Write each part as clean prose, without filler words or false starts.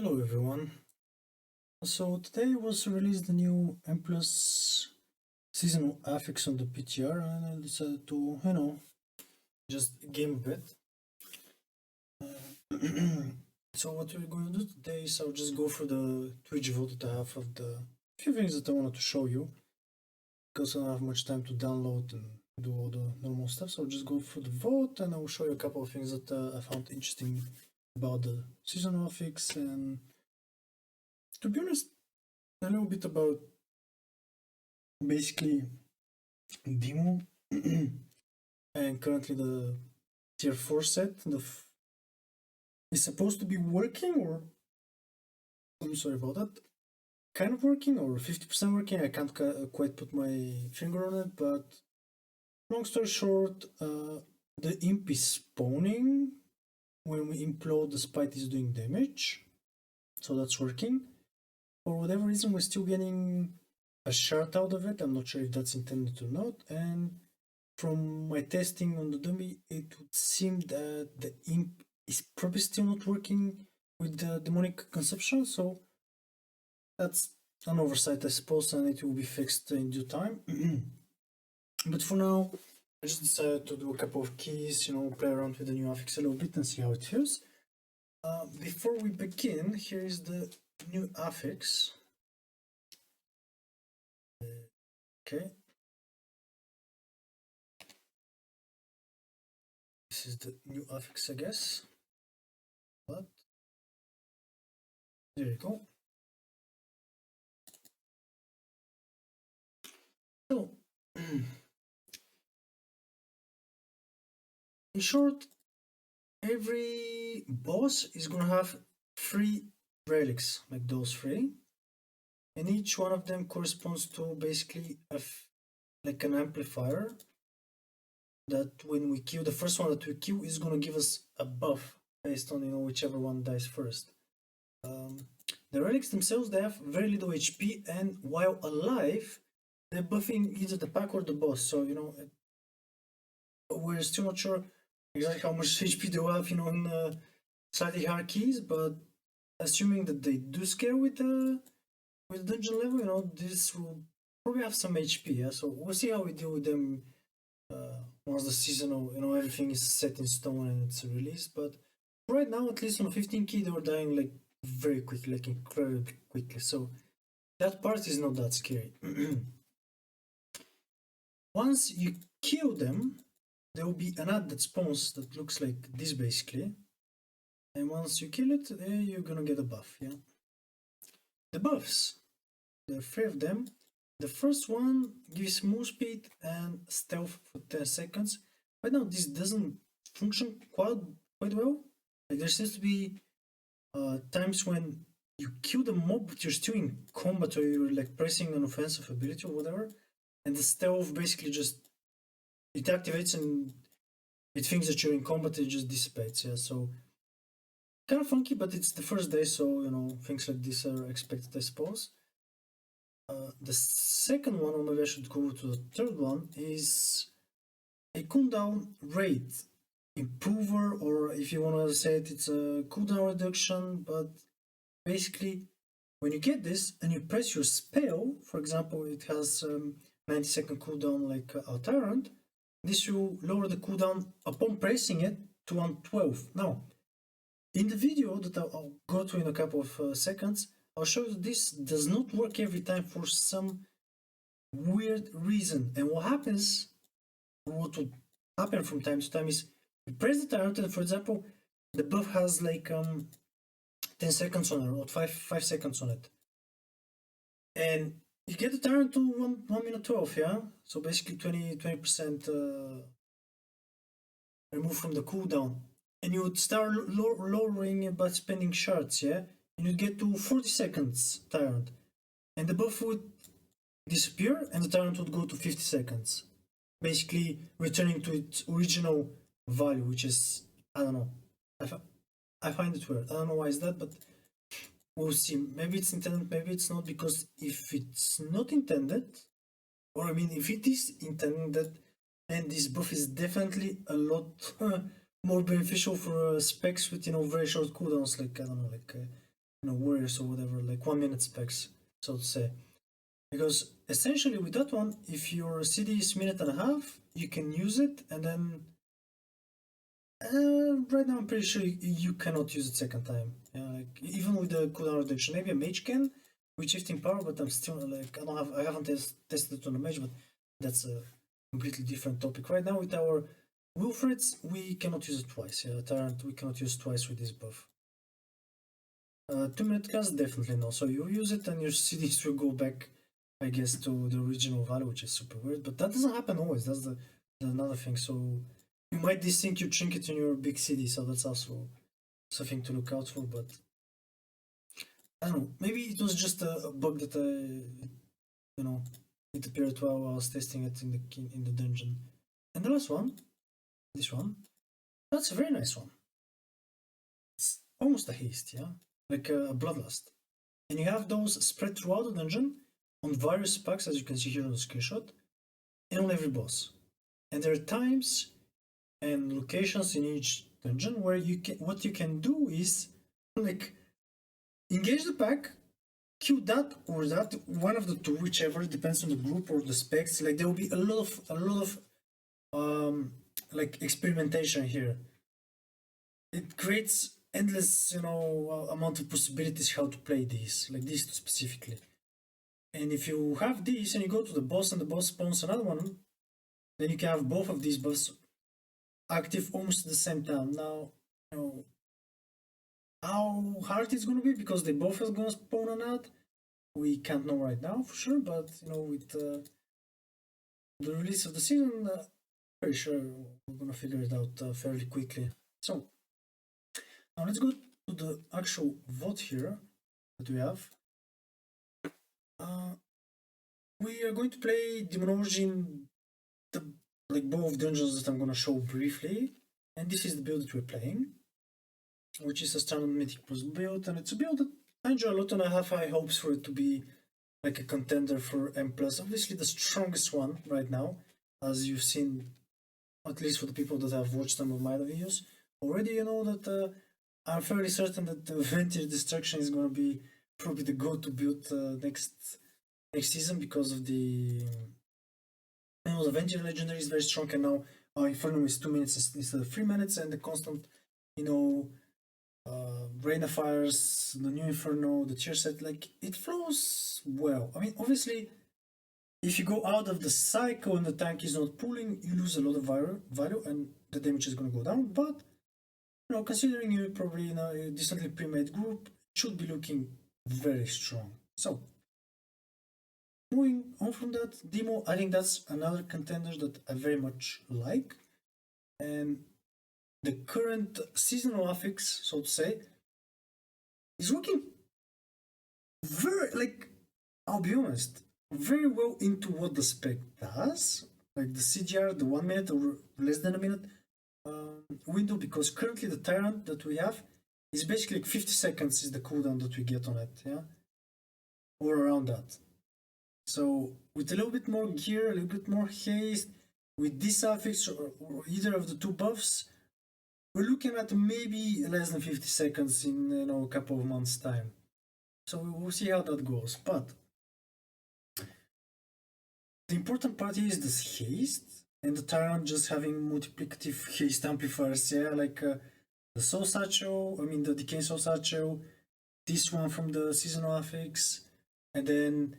Hello everyone. So today was released the new M Plus seasonal affix on the PTR, and I decided to, just game a bit. So what we're going to do today is I'll just go through the Twitch vote that I have of the few things that I wanted to show you, because I don't have much time to download and do all the normal stuff. So I'll just go through the vote and I'll show you a couple of things that I found interesting about the seasonal affix, and to be honest, a little bit about basically demo and currently the tier 4 set is supposed to be working, or I'm sorry about that, kind of working or 50% working. I can't quite put my finger on it, but long story short, the imp is spawning when we implode. The spite is doing damage, so that's working. For whatever reason, we're still getting a shard out of it. I'm not sure if that's intended or not, and from my testing on the dummy, it would seem that the imp is probably still not working with the demonic conception, so that's an oversight, I suppose, and it will be fixed in due time. But for now, I just decided to do a couple of keys, play around with the new affix a little bit and see how it feels. Before we begin, here is the new affix. Okay. This is the new affix, I guess. But there you go. So, in short, every boss is gonna have 3 relics, like those 3, and each one of them corresponds to basically like an amplifier that when we kill the first one that we kill is gonna give us a buff based on whichever one dies first. The relics themselves, they have very little HP, and while alive, they're buffing either the pack or the boss. So we're still not sure exactly how much HP they will have, in slightly higher keys, but assuming that they do scale with the dungeon level, this will probably have some HP. Yeah, so we'll see how we deal with them once the seasonal, everything is set in stone and it's released. But right now, at least on 15 key, they were dying like very quickly, like incredibly quickly. So that part is not that scary. Once you kill them, there will be an ad that spawns that looks like this basically, and once you kill it, you're gonna get a buff. Yeah, the buffs, there are 3 of them. The first one gives move speed and stealth for 10 seconds. Right now this doesn't function quite well. Like, there seems to be times when you kill the mob but you're still in combat, or you're like pressing an offensive ability or whatever, and the stealth basically just it activates and it thinks that you're in combat, it just dissipates. Yeah, so kind of funky, but it's the first day, so things like this are expected, I suppose. The second one, or maybe I should go to the third one, is a cooldown rate improver, or if you want to say it, it's a cooldown reduction. But basically, when you get this and you press your spell, for example, it has 90-second cooldown like a Tyrant, this will lower the cooldown upon pressing it to 112. Now, in the video that I'll go to in a couple of seconds, I'll show you this does not work every time for some weird reason. And what would happen from time to time is you press the Tyrant, and for example, the buff has like 10 seconds on it, or 5 seconds on it. And you get the Tyrant to 1 minute 12, yeah? So basically 20% removed from the cooldown. And you would start lowering it by spending shards, yeah? And you'd get to 40 seconds Tyrant. And the buff would disappear and the Tyrant would go to 50 seconds. Basically returning to its original value, which is, I don't know. I find it weird. I don't know why is that, but we'll see. Maybe it's intended, maybe it's not, because if it's not intended, or I mean, if it is intended, then this buff is definitely a lot more beneficial for specs with very short cooldowns, like I don't know, like warriors or whatever, like 1 minute specs, so to say. Because essentially with that one, if your CD is minute and a half, you can use it, and then right now I'm pretty sure you cannot use it second time. Yeah, like even with the cooldown reduction, maybe a mage can with shifting power, but I'm still like I haven't tested it on a mage, but that's a completely different topic. Right now with our Wilfreds, we cannot use it twice. Yeah, Tyrant we cannot use twice with this buff. 2 minute cast definitely no. So you use it and your CDs will go back, I guess, to the original value, which is super weird. But that doesn't happen always. That's the another thing. So you might think you trinket in your big CD, so that's also something to look out for. But I don't know. Maybe it was just a bug that it appeared while I was testing it in the dungeon. And the last one, this one, that's a very nice one. It's almost a haste, yeah, like a bloodlust. And you have those spread throughout the dungeon on various packs, as you can see here on the screenshot, and on every boss. And there are times and locations in each dungeon where what you can do is like engage the pack, kill that or that, one of the two, whichever, depends on the group or the specs. Like there will be a lot of like experimentation here. It creates endless amount of possibilities how to play these, like these two specifically. And if you have these and you go to the boss and the boss spawns another one, then you can have both of these buffs active almost at the same time. Now, how hard it's going to be because they both are going to spawn or not, we can't know right now for sure. But with the release of the season, pretty sure we're going to figure it out fairly quickly. So now let's go to the actual VOD here that we have. We are going to play demonology in the both dungeons that I'm going to show briefly, and this is the build that we're playing, which is a standard Mythic Plus build, and it's a build that I enjoy a lot, and I have high hopes for it to be like a contender for M+. Obviously the strongest one right now, as you've seen, at least for the people that have watched some of my videos already. You know that I'm fairly certain that the Vintage Destruction is going to be probably the go-to build next season, because of the the Venture Legendary is very strong, and now Inferno is 2 minutes instead of 3 minutes, and the constant Rain of Fires, the new Inferno, the tier set, like it flows well. I mean, obviously if you go out of the cycle and the tank is not pulling, you lose a lot of value and the damage is going to go down. But considering you're probably in a decently pre-made group, it should be looking very strong. So moving on from that, Demo, I think that's another contender that I very much like. And the current seasonal affix, so to say, is working very, like, I'll be honest, very well into what the spec does. Like the CGR, the 1 minute or less than a minute window, because currently the Tyrant that we have is basically like 50 seconds is the cooldown that we get on it, yeah? Or around that. So with a little bit more gear, a little bit more haste, with this affix or either of the two buffs, we're looking at maybe less than 50 seconds in a couple of months' time. So we'll see how that goes. But the important part here is this haste, and the Tyrant just having multiplicative haste amplifiers, yeah, like the Soul Satchel, the Decaying Soul Satchel, this one from the seasonal affix, and then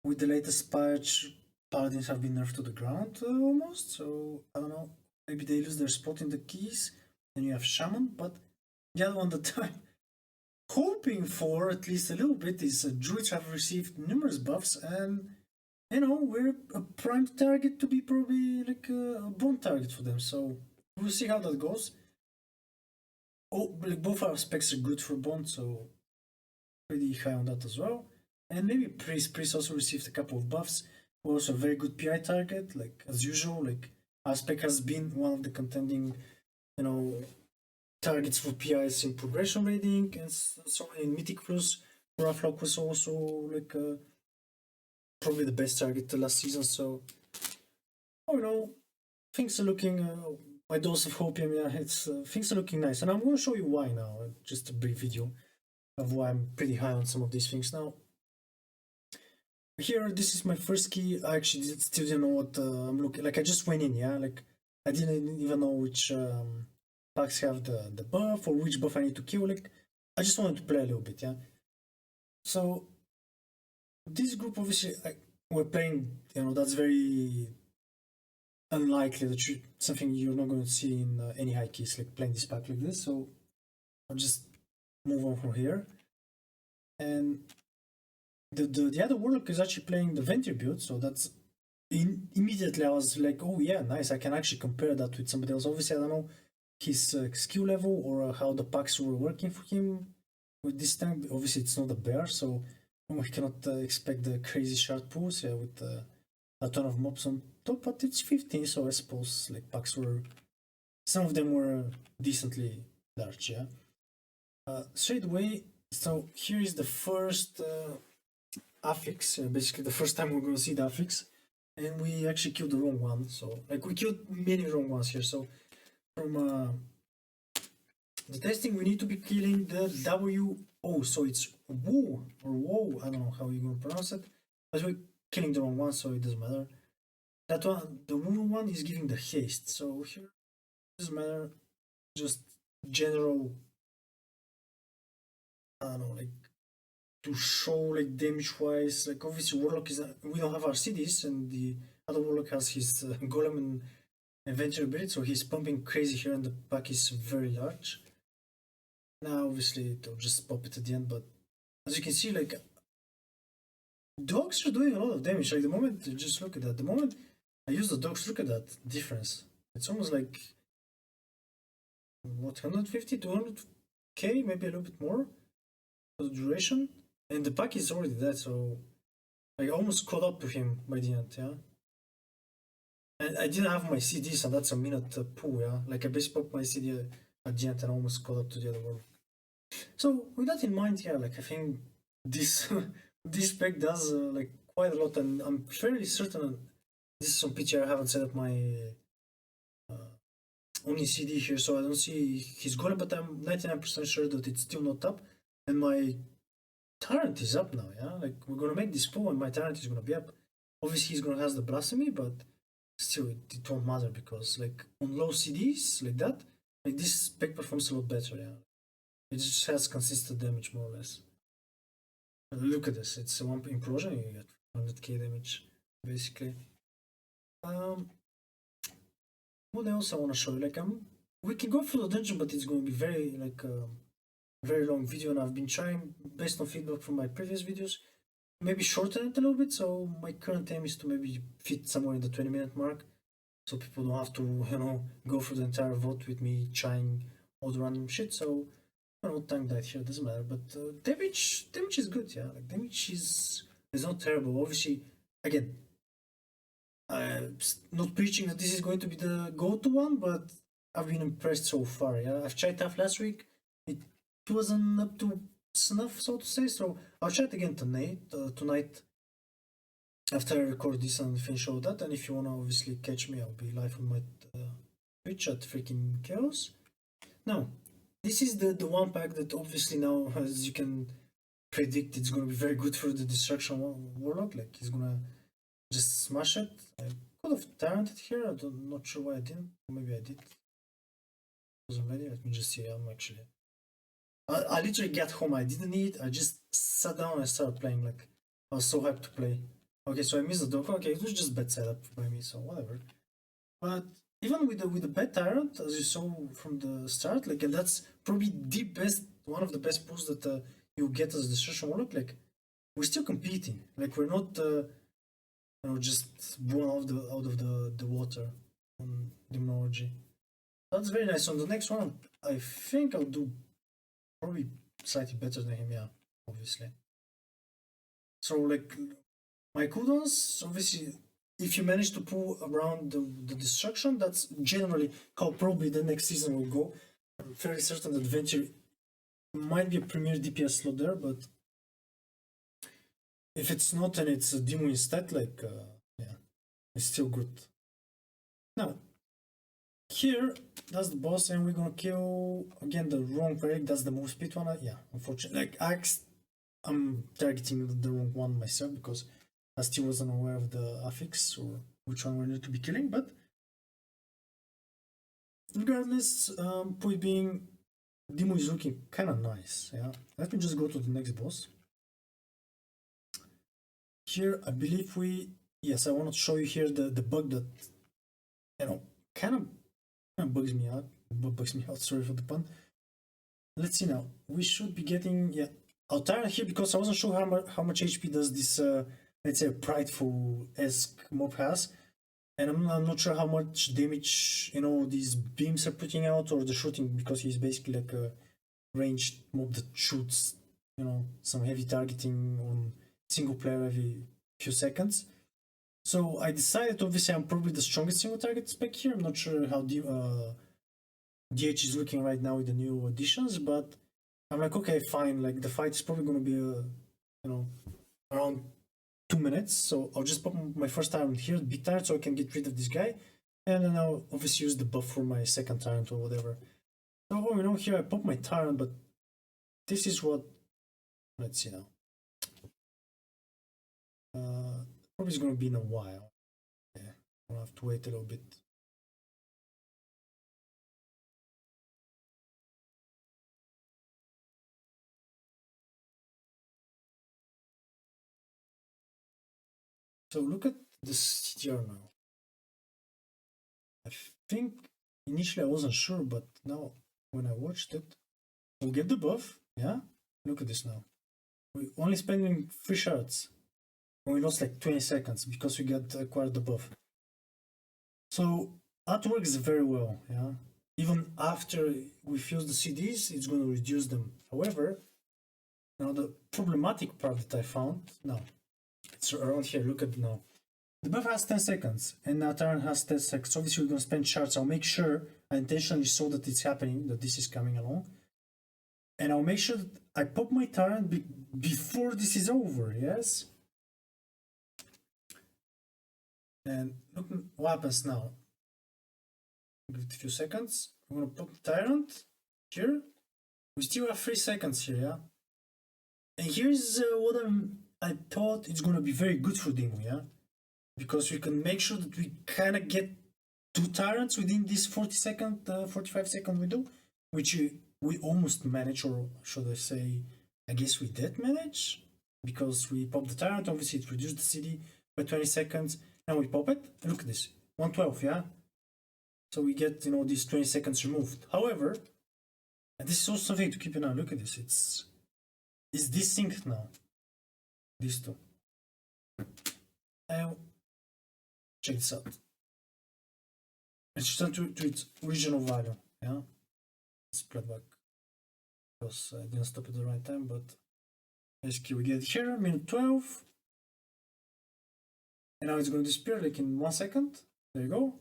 with the latest patch, Paladins have been nerfed to the ground almost, so I don't know, maybe they lose their spot in the keys. Then you have Shaman, but the other one that I'm hoping for at least a little bit is Druids have received numerous buffs, and we're a prime target to be probably like a bond target for them, so we'll see how that goes. Like both our specs are good for bond, so pretty high on that as well. And maybe Priest also received a couple of buffs. Also a very good PI target, like as usual. Like our spec has been one of the contending, targets for PIs in progression rating, and so in Mythic Plus. Warlock was also like probably the best target last season. So things are looking. My dose of hopium, yeah, it's things are looking nice, and I'm going to show you why now. Just a brief video. of why I'm pretty high on some of these things now. Here, this is my first key. I actually still didn't know what I'm looking like. I just went in, yeah. Like I didn't even know which packs have the buff or which buff I need to kill. Like I just wanted to play a little bit, yeah. So this group, obviously, we're playing. You know, that's very unlikely that something you're not going to see in any high keys, like playing this pack like this. So I'll just move on from here. And the other Warlock is actually playing the Ventir build, so that's immediately I was like, oh yeah, nice, I can actually compare that with somebody else. Obviously, I don't know his skill level or how the packs were working for him with this time. Obviously, it's not a bear, so we cannot expect the crazy shard pools, yeah, with a ton of mobs on top, but it's 15, so I suppose like packs were, some of them were decently large, yeah. Straight away, so here is the first affix, basically the first time we're gonna see the affix, and we actually killed the wrong one. So like we killed many wrong ones here. So from the testing, we need to be killing the WO. So it's woo or whoa. I don't know how you're gonna pronounce it, but we're killing the wrong one, so it doesn't matter. That one, the woo one, is giving the haste. So here it doesn't matter. Just general. I don't know, like to show like damage wise, like obviously Warlock is we don't have our CDs, and the other Warlock has his golem and adventure ability, so he's pumping crazy here, and the pack is very large. Now obviously it'll just pop it at the end, but as you can see, like dogs are doing a lot of damage. Like the moment, just look at that. The moment I use the dogs, look at that difference. It's almost like what, 150, 200k, maybe a little bit more for the duration. And the pack is already dead, so I almost caught up to him by the end, yeah. And I didn't have my CDs, and that's a minute pull, yeah. Like I basically popped my CD at the end and almost caught up to the other one. So with that in mind, yeah, like I think this this spec does like quite a lot, and I'm fairly certain this is on PTR. I haven't set up my only CD here, so I don't see his golem, but I'm 99% sure that it's still not up, and my Tyrant is up now, yeah? Like, we're gonna make this pull and my Tyrant is gonna be up. Obviously, he's gonna have the Blasphemy, but still, it won't matter because, like, on low CDs, like that, like, this spec performs a lot better, yeah? It just has consistent damage, more or less. Look at this, it's a 1 implosion, you get 100k damage, basically. What else I wanna show you? Like, we can go through the dungeon, but it's gonna be very, like, very long video, and I've been trying, based on feedback from my previous videos, maybe shorten it a little bit. So my current aim is to maybe fit somewhere in the 20-minute mark, so people don't have to, you know, go through the entire vote with me trying all the random shit. So I don't know, tank died here, doesn't matter, but damage is good, yeah. Like damage is not terrible. Obviously, again, I'm not preaching that this is going to be the go-to one, but I've been impressed so far, yeah. I've tried tough last week, it wasn't up to snuff, so to say, so I'll try it again tonight after I record this and finish all that. And if you wanna obviously catch me, I'll be live on my Twitch at freaking chaos. Now, this is the one pack that obviously now, as you can predict, it's gonna be very good for the destruction warlock. Like he's gonna just smash it. I could have talented here, I'm not sure why I didn't. Maybe I did. Wasn't ready. Let me just see. I'm actually I literally got home, I didn't eat, I just sat down and started playing, like, I was so hyped to play. Okay, so I missed the dog, okay, it was just bad setup by me, so whatever. But even with the bad Tyrant, as you saw from the start, like, and that's probably the best, one of the best pulls that you get as a Destruction Warlock, like, we're still competing, like, we're not, you know, just blown out of the water on demonology. That's very nice. On the next one, I think I'll do probably slightly better than him, yeah, obviously. So, like, my cooldowns, obviously, if you manage to pull around the destruction, that's generally how probably the next season will go. I'm fairly certain that Venture might be a premier DPS slot there, but if it's not and it's a demo instead, like, yeah, it's still good. Now, here, that's the boss, and we're gonna kill again the wrong relic. That's the move speed one. Yeah, unfortunately, like I'm targeting the wrong one myself because I still wasn't aware of the affix or which one we need to be killing. But regardless, point being, Demo is looking kind of nice. Yeah, let me just go to the next boss. Here, I believe yes, I want to show you here the bug that, you know, kind of bugs me out. Bugs me out. Sorry for the pun. Let's see now. We should be getting, yeah, I'll turn here because I wasn't sure how much HP does this let's say prideful-esque mob has, and I'm not sure how much damage, you know, these beams are putting out or the shooting, because he's basically like a ranged mob that shoots, you know, some heavy targeting on single player every few seconds. So I decided, obviously, I'm probably the strongest single target spec here. I'm not sure how DH is looking right now with the new additions, but I'm like, okay, fine. Like the fight is probably gonna be, you know, around 2 minutes. So I'll just pop my first tyrant here, big tyrant, so I can get rid of this guy, and then I'll obviously use the buff for my second tyrant or whatever. So, you know, here I pop my tyrant, but this is what. Let's see now. Probably is gonna be in a while. Yeah, I'll have to wait a little bit. So look at the CTR now. I think initially I wasn't sure, but now when I watched it, we'll get the buff. Yeah, look at this now. We only spending 3 shards, and we lost like 20 seconds because we got acquired the buff. So that works very well. Yeah, even after we fuse the CDs, it's going to reduce them. However, now the problematic part that I found now, it's around here. Look at it now. The buff has 10 seconds, and now Tyrant has 10 seconds. Obviously, we're going to spend shards. I'll make sure I intentionally show that it's happening, that this is coming along. And I'll make sure that I pop my Tyrant before this is over, yes? And look what happens now. Give it a few seconds. I'm going to pop the Tyrant here. We still have 3 seconds here, yeah? And here's what I thought it's going to be very good for Demo, yeah? Because we can make sure that we kind of get 2 tyrants within this 45-second window, which we almost managed, or should I say, I guess we did manage, because we popped the tyrant. Obviously, it reduced the CD by 20 seconds, and we pop it. Look at this, 112, yeah. So we get, you know, these 20 seconds removed. However, and this is also something to keep in mind. Look at this, it's desynced now. These two. Check this out. It's returned to its original value. Yeah, let's play back because I didn't stop at the right time. But basically, we get here minute 12, and now it's going to disappear like in 1 second. There you go,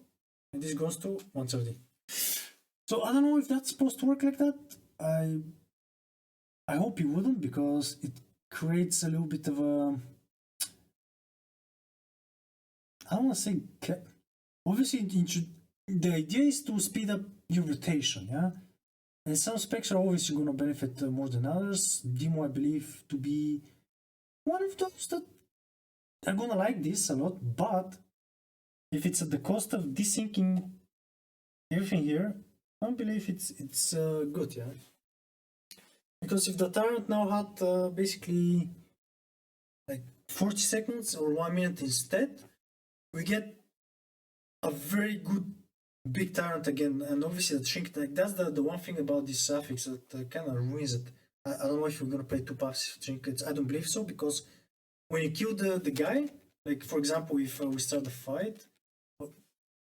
and this goes to 130. So I don't know if that's supposed to work like that. I hope it wouldn't, because it creates a little bit of a, I don't want to say, obviously the idea is to speed up your rotation, yeah? And some specs are always going to benefit more than others. Demo, I believe, to be one of those that are going to like this a lot, but if it's at the cost of desyncing everything here, I don't believe it's good, yeah? Because if the tyrant now had basically like 40 seconds or 1 minute instead, we get a very good big tyrant again. And obviously the shrink, like that's the one thing about this affix that kind of ruins it. I don't know if we're gonna play 2 passive trinkets. I don't believe so, because when you kill the guy, like for example, if we start the fight,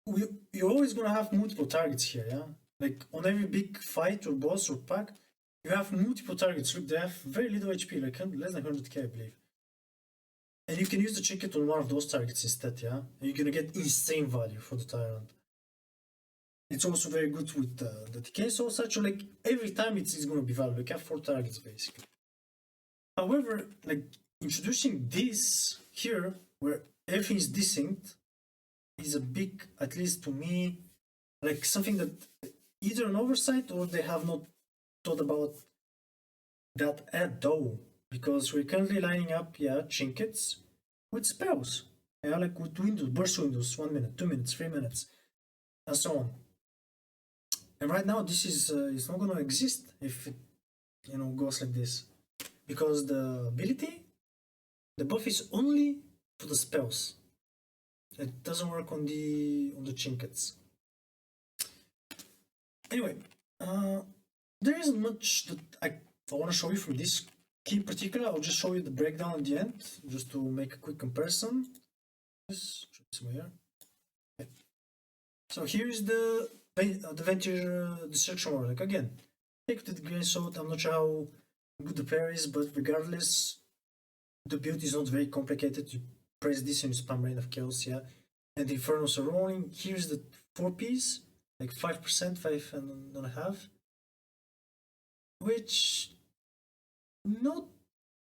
you're always gonna have multiple targets here, yeah? Like on every big fight or boss or pack, you have multiple targets. Look, they have very little HP, like less than 100k, I believe. And you can use the trinket on one of those targets instead, yeah? And you're gonna get insane value for the Tyrant. It's also very good with the decay soul such, like every time it's gonna be valuable. Like you have 4 targets basically. However, like introducing this here, where everything is desynced, is a big, at least to me, like something that either an oversight or they have not thought about that at all. Because we're currently lining up, trinkets with spells. Yeah, like with windows, burst windows, 1 minute, 2 minutes, 3 minutes, and so on. And right now, this is not gonna exist if it goes like this, because the ability, the buff is only for the spells. It doesn't work on the trinkets. Anyway, there isn't much that I want to show you from this key in particular. I'll just show you the breakdown at the end, just to make a quick comparison. Here. Okay. So here is the Venture Destruction Warlock. Again, take it with a grain of salt. I'm not sure how good the pair is, but regardless, the build is not very complicated. You press this and you spam Rain of Chaos, and the Infernos are rolling. Here's the 4-piece, like 5%, 5.5%, which not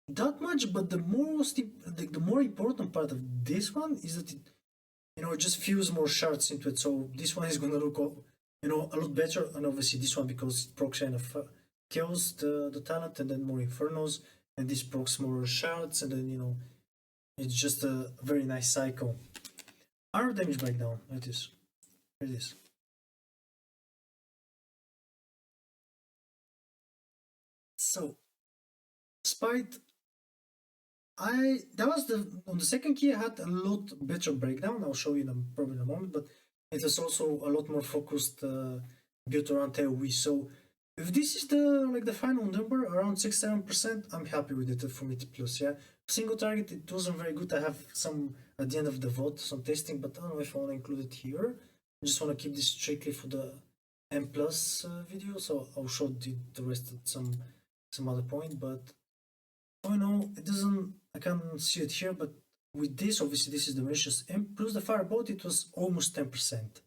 that much, but the more important part of this one is that it just fuse more shards into it. So this one is gonna look a lot better, and obviously this one because it procs Rain of Chaos, the talent, and then more Infernos, and this procs more shards, and then it's just a very nice cycle. Armor damage breakdown, like this. Here it is. So, despite that was on the second key I had a lot better breakdown. I'll show you probably in a moment, but it was also a lot more focused built around AoE. So if this is the final number around 6-7%, I'm happy with it for Mythic Plus. Single target, it wasn't very good. I have some at the end of the vote, some testing, but I don't know if I want to include it here. I just want to keep this strictly for the M plus video, so I'll show the rest at some other point. But it doesn't. I can't see it here, but with this, obviously, this is the malicious M plus the firebolt. It was almost 10%.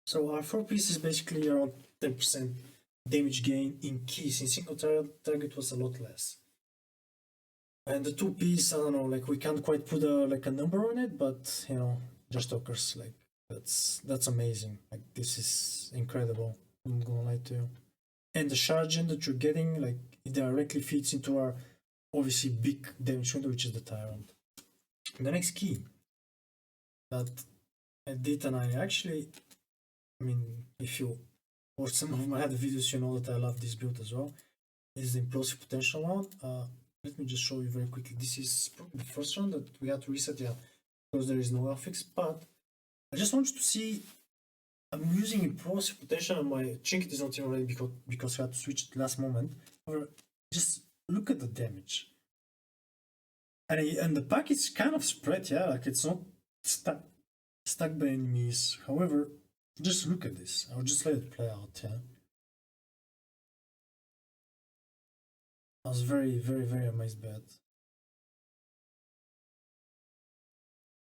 So our 4-piece is basically around 10% damage gain in keys. In single target was a lot less. And the 2-piece, I don't know, like we can't quite put a number on it, but just occurs, like that's amazing. Like this is incredible. I'm not gonna lie to you. And the charge that you're getting, like it directly feeds into our obviously big damage window, which is the Tyrant. The next key that I did, and if you watch some of my other videos, you know that I love this build as well, is the Implosive Potential one. Let me just show you very quickly. This is probably the first one that we had to reset, because there is no affix, but I just want you to see I'm using Implosive Potential and my trinket is not even ready because I had to switch it last moment. However, just look at the damage. And the pack is kind of spread, like it's not stuck by enemies. However, just look at this. I'll just let it play out, I was very, very, very amazed by it.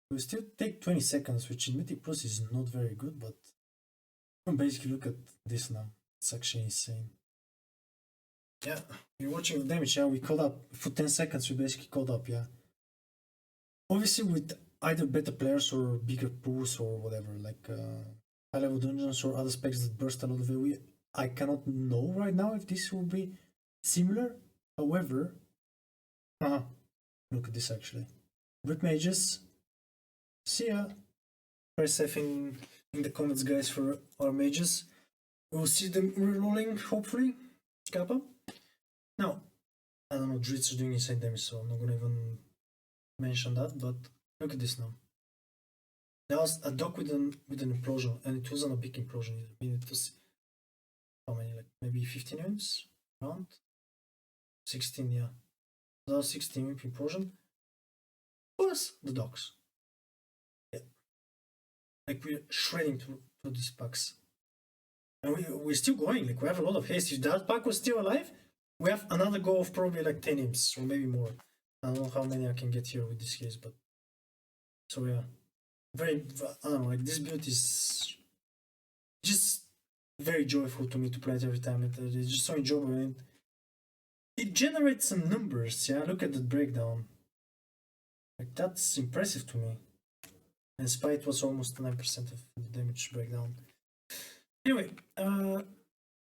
It will still take 20 seconds, which in Mythic Plus is not very good, but basically look at this now. It's actually insane. You're watching the damage, we caught up. For 10 seconds, we basically caught up, Obviously, with either better players or bigger pools or whatever, like high level dungeons or other specs that burst a lot of AoE, I cannot know right now if this will be similar. However, look at this actually. Brute mages, see ya. Press F in the comments, guys, for our mages. We'll see them rerolling, hopefully. Kappa. Now, I don't know, druids are doing insane damage, so I'm not gonna even mention that, but look at this now. There was a dock with an implosion, and it wasn't a big implosion. It was how many, like maybe 15 units around? 16, That was 16 implosion. Plus the docks. Like we're shredding through these packs. And we're still going, like we have a lot of haste. If that pack was still alive, we have another go of probably like 10 imps or maybe more. I don't know how many I can get here with this case, but so very, I don't know, like this build is just very joyful to me to play it every time. It's just so enjoyable, and it generates some numbers. Look at the breakdown. Like that's impressive to me. And Spite was almost 9% of the damage breakdown. Anyway,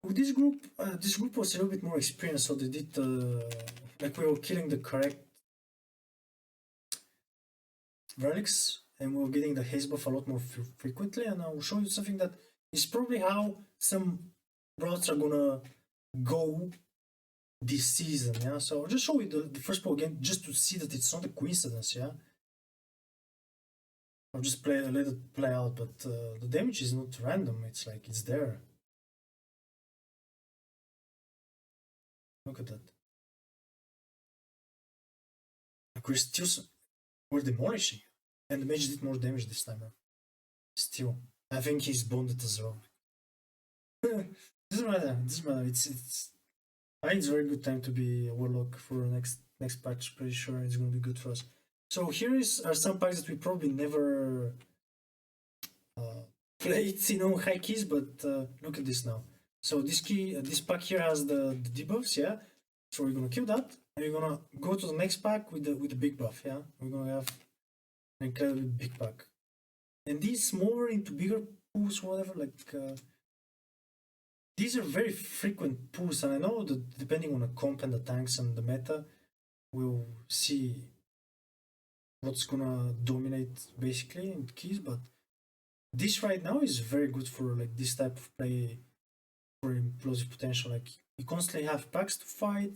with this group was a little bit more experienced, so they did like we were killing the correct relics, and we were getting the haze buff a lot more frequently. And I will show you something that is probably how some routes are gonna go this season. Yeah, so I'll just show you the first pro again, just to see that it's not a coincidence. Yeah, I'll just let it play out, but the damage is not random. It's like it's there. Look at that. Like we're demolishing, and the mage did more damage this time around. Still, I think he's bonded as well. Doesn't matter. It's. I think it's a very good time to be a warlock for next patch. Pretty sure it's gonna be good for us. So here are some packs that we probably never played, high keys. But look at this now. So this pack here has the debuffs, yeah. So we're gonna kill that, and we're gonna go to the next pack with the big buff, yeah. We're gonna have an incredibly big pack, and these more into bigger pools, whatever. Like these are very frequent pools, and I know that depending on the comp and the tanks and the meta, we'll see what's gonna dominate basically in keys. But this right now is very good for like this type of play for implosive potential. Like you constantly have packs to fight.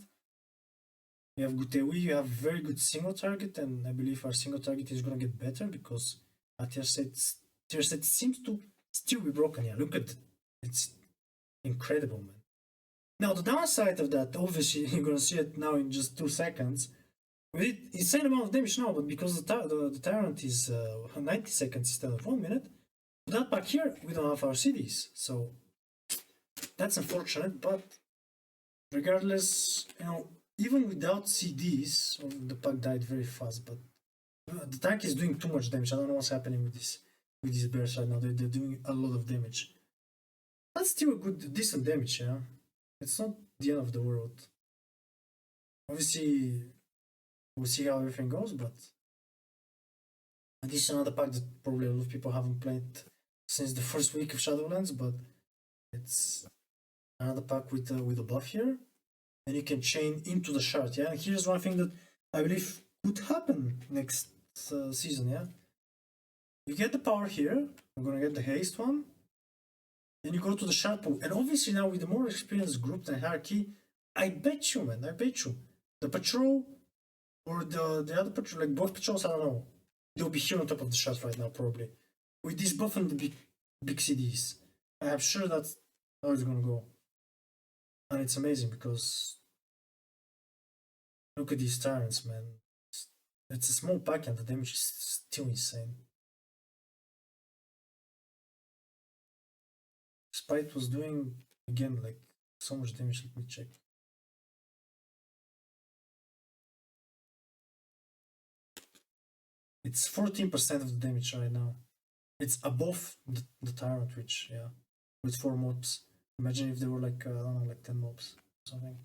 You have good AoE, you have very good single target, and I believe our single target is gonna get better because our tier set seems to still be broken. Yeah, look at it. It's incredible, man. Now the downside of that, obviously you're gonna see it now in just 2 seconds. We did insane amount of damage now, but because the tyrant is 90 seconds instead of 1 minute, with that pack here we don't have our CDs, so that's unfortunate. But regardless, even without CDs, the pack died very fast. But the tank is doing too much damage. I don't know what's happening with these bears right now. They're doing a lot of damage. That's still a decent damage, yeah. It's not the end of the world. Obviously, we'll see how everything goes, but this is another pack that probably a lot of people haven't played since the first week of Shadowlands, but it's another pack with a buff here, and you can chain into the shard, yeah. And here's one thing that I believe could happen next season, yeah. You get the power here. I'm gonna get the haste one. Then you go to the shard pool, and obviously now with the more experienced group and hierarchy, I bet you, man, the patrol or the other patrol, like both patrols, I don't know, they'll be here on top of the shard right now probably with this buff and the big CDs. I'm sure that's how it's gonna go, and it's amazing because look at these tyrants, man. It's a small pack and the damage is still insane. Spite was doing again like so much damage. Let me check. It's 14% of the damage right now. It's above the tyrant, which, yeah, with 4 mobs. Imagine if there were like I don't know, like 10 mobs or something.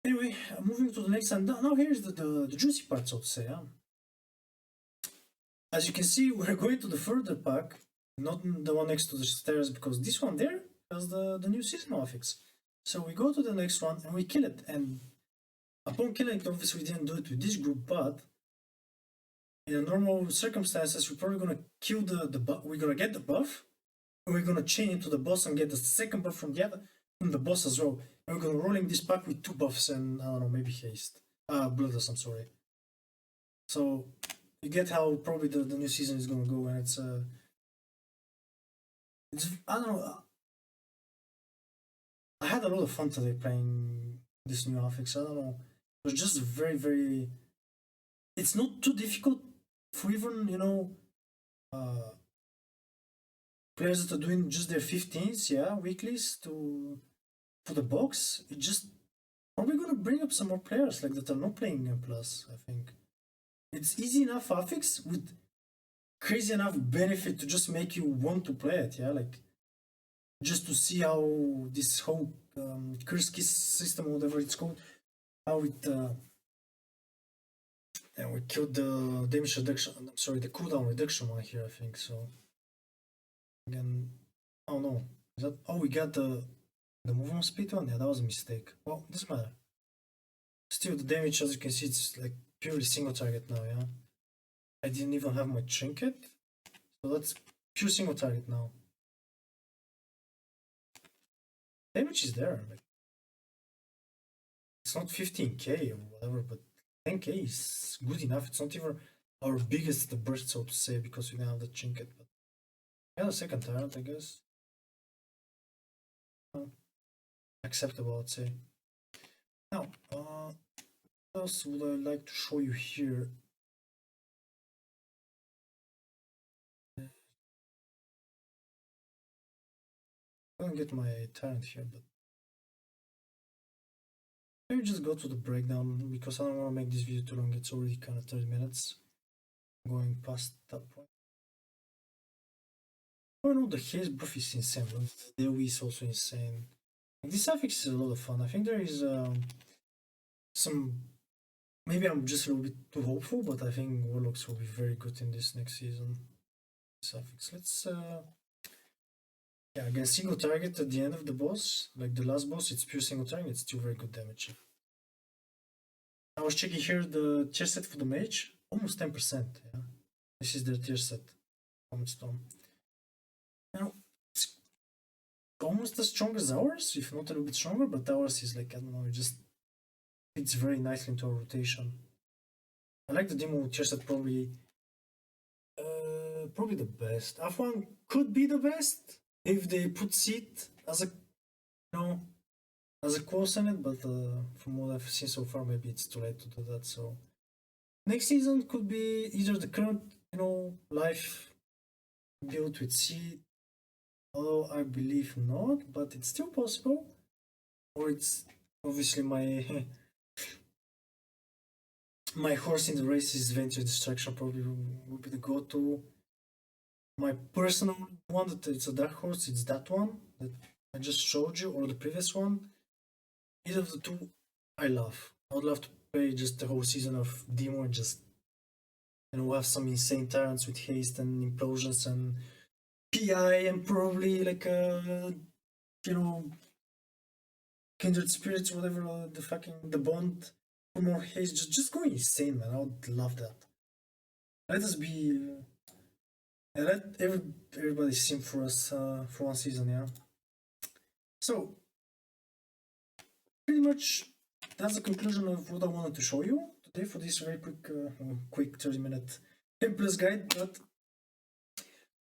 Anyway, moving to the next, and now here's the juicy part, so to say. Yeah. As you can see, we're going to the further pack, not the one next to the stairs, because this one there has the new seasonal affix. So we go to the next one and we kill it. And upon killing it, obviously we didn't do it with this group, but in normal circumstances, we're probably gonna kill the buff. We're gonna get the buff, and we're gonna chain into the boss and get the second buff from the boss as well. And we're gonna rolling this pack with 2 buffs and I don't know, maybe haste. Bloodlust, I'm sorry. So you get how probably the new season is gonna go, and it's I don't know. I had a lot of fun today playing this new affix. I don't know. It was just very. It's not too difficult for even players that are doing just their 15s, yeah, weeklies for the box. It just probably gonna bring up some more players like that are not playing M+. I think it's easy enough affix with crazy enough benefit to just make you want to play it, yeah, like just to see how this whole curse kiss system, whatever it's called, how it and we killed the damage reduction. I'm sorry, the cooldown reduction one here, I think. So again, Oh no. Is that, oh, we got the movement speed one? Yeah, that was a mistake. Well, doesn't matter. Still, the damage, as you can see, it's like purely single target now, yeah? I didn't even have my trinket. So that's pure single target now. Damage is there. Like, it's not 15k or whatever, but 10k is good enough. It's not even our biggest burst, so to say, because we don't have the trinket. But yeah, the second tyrant, I guess. Acceptable, I'd say. Now, what else would I like to show you here? I don't get my tyrant here, but maybe just go to the breakdown because I don't want to make this video too long. It's already kind of 30 minutes. Going past that point. Oh no, the haze buff is insane. The AoE is also insane. This affix is a lot of fun. I think there is some. Maybe I'm just a little bit too hopeful, but I think Warlocks will be very good in this next season. This affix. Let's. Yeah, again, single target at the end of the boss, like the last boss, it's pure single target. It's still very good damage. I was checking here the tier set for the mage, almost 10%. Yeah, this is their tier set. Stone. You know, it's almost as strong as ours, if not a little bit stronger, but ours is like, I don't know, it just fits very nicely into our rotation. I like the demo tier set probably the best. F1 could be the best if they put seed as a, as a course in it, but from what I've seen so far, maybe it's too late to do that. So next season could be either the current, life build with seed, although I believe not, but it's still possible. Or it's obviously my my horse in the race is Venture Destruction, probably will be the go-to. My personal one that it's a dark horse, it's that one that I just showed you, or the previous one. Either of the two I love. I would love to play just the whole season of Demo and just have some insane tyrants with haste and implosions and PI and probably like kindred spirits, whatever the bond for more haste, just going insane, man. I would love that. Let us be let everybody sim for us for one season, yeah. So pretty much that's the conclusion of what I wanted to show you today for this very quick 30-minute gameplay guide. But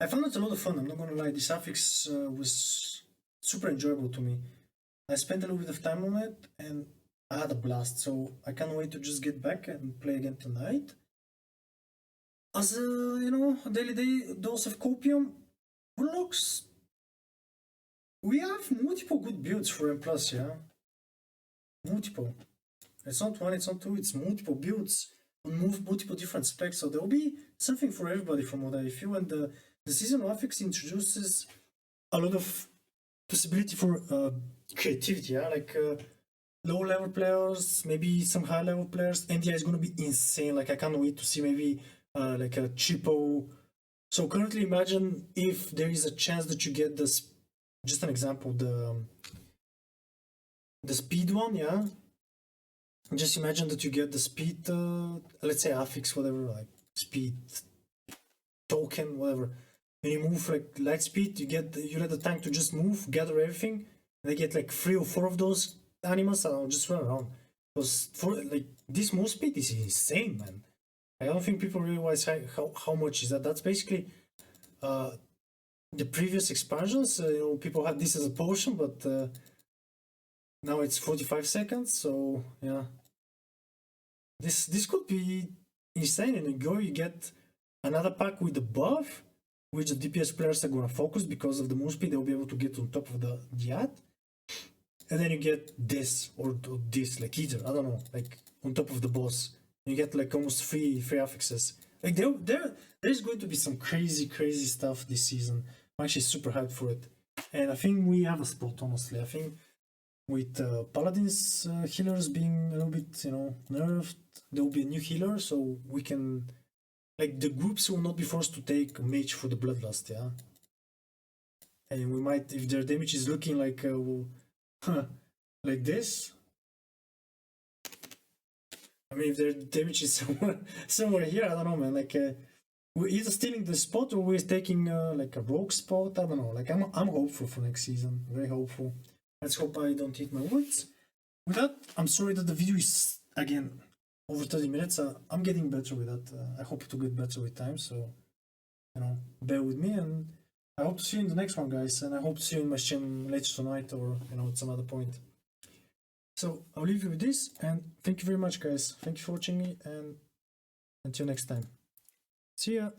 I found it a lot of fun. I'm not gonna lie, this affix was super enjoyable to me. I spent a little bit of time on it and I had a blast. So I can't wait to just get back and play again tonight. As a daily dose of copium, Warlocks. We have multiple good builds for M+, yeah? Multiple. It's not one, it's not two, it's multiple builds on multiple different specs, so there will be something for everybody from what I feel, and the seasonal affix introduces a lot of possibility for creativity, yeah? Like low level players, maybe some high level players. NDI is gonna be insane. Like I can't wait to see maybe like a cheapo. So currently imagine if there is a chance that you get this, just an example, the speed one, yeah. Just imagine that you get the speed, let's say affix, whatever, like speed token, whatever. When you move like light speed, you let the tank to just move, gather everything. They get like 3 or 4 of those animals and I'll just run around. Because for like this move speed is insane, man. I don't think people realize how much is that. That's basically the previous expansions. People had this as a potion, but now it's 45 seconds. So yeah, this could be insane. And you get another pack with the buff, which the DPS players are gonna focus because of the move speed. They'll be able to get on top of the ad. And then you get this or this, like either, I don't know, like on top of the boss. You get like almost three affixes. Like there's going to be some crazy stuff this season. I'm actually super hyped for it. And I think we have a spot, honestly. I think with Paladin's healers being a little bit, nerfed, there will be a new healer, so we can, like, the groups will not be forced to take mage for the bloodlust, yeah? and we might, if their damage is looking like like this. I mean, if their damage is somewhere here, I don't know, man. Like we're either stealing the spot or we're taking like a rogue spot. I don't know. Like I'm hopeful for next season. Very hopeful. Let's hope I don't hit my words. With that, I'm sorry that the video is again over 30 minutes. I'm getting better with that. I hope to get better with time. So bear with me, and I hope to see you in the next one, guys. And I hope to see you in my stream later tonight or at some other point. So I'll leave you with this, and thank you very much, guys. Thank you for watching me, and until next time. See ya.